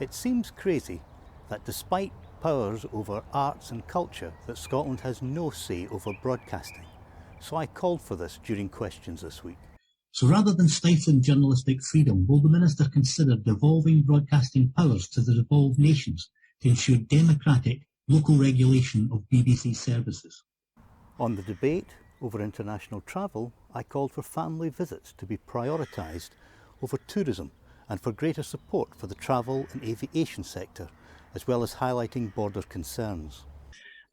It seems crazy that despite powers over arts and culture, that Scotland has no say over broadcasting. So I called for this during questions this week. So rather than stifling journalistic freedom, will the Minister consider devolving broadcasting powers to the devolved nations to ensure democratic local regulation of BBC services? On the debate over international travel, I called for family visits to be prioritised over tourism and for greater support for the travel and aviation sector, as well as highlighting border concerns.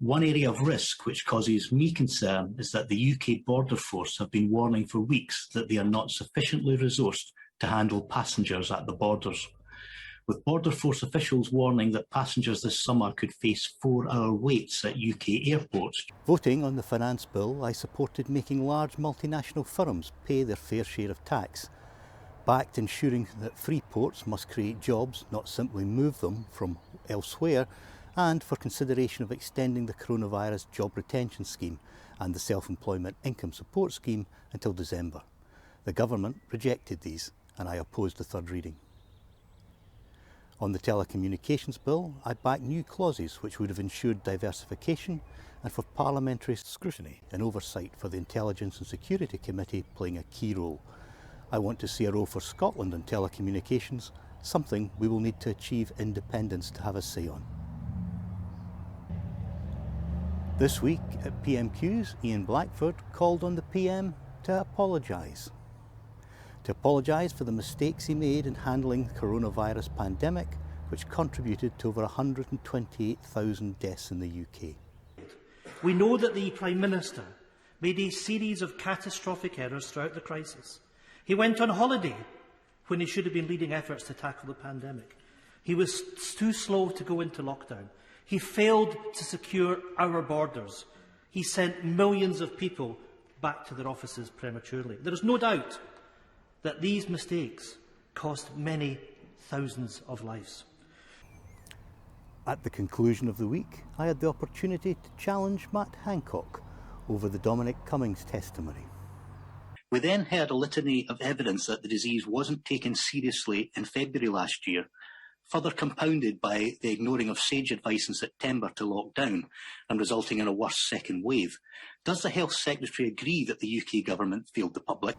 One area of risk which causes me concern is that the UK Border Force have been warning for weeks that they are not sufficiently resourced to handle passengers at the borders. With Border Force officials warning that passengers this summer could face 4-hour waits at UK airports. Voting on the finance bill, I supported making large multinational firms pay their fair share of tax, backed ensuring that free ports must create jobs, not simply move them from elsewhere, and for consideration of extending the coronavirus job retention scheme and the self-employment income support scheme until December. The government rejected these and I opposed the third reading. On the telecommunications bill, I backed new clauses which would have ensured diversification and for parliamentary scrutiny and oversight for the Intelligence and Security Committee playing a key role. I want to see a role for Scotland on telecommunications, something we will need to achieve independence to have a say on. This week at PMQs, Ian Blackford called on the PM to apologise. To apologise for the mistakes he made in handling the coronavirus pandemic, which contributed to over 128,000 deaths in the UK. We know that the Prime Minister made a series of catastrophic errors throughout the crisis. He went on holiday when he should have been leading efforts to tackle the pandemic. He was too slow to go into lockdown. He failed to secure our borders. He sent millions of people back to their offices prematurely. There is no doubt that these mistakes cost many thousands of lives. At the conclusion of the week, I had the opportunity to challenge Matt Hancock over the Dominic Cummings testimony. We then heard a litany of evidence that the disease wasn't taken seriously in February last year, further compounded by the ignoring of sage advice in September to lock down and resulting in a worse second wave. Does the Health Secretary agree that the UK government failed the public?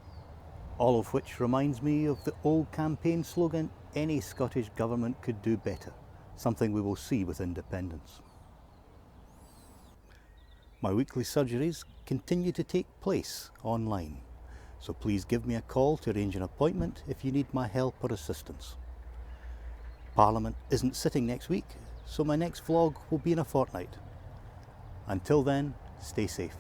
All of which reminds me of the old campaign slogan, any Scottish government could do better, something we will see with independence. My weekly surgeries continue to take place online, so please give me a call to arrange an appointment if you need my help or assistance. Parliament isn't sitting next week, so my next vlog will be in a fortnight. Until then, stay safe.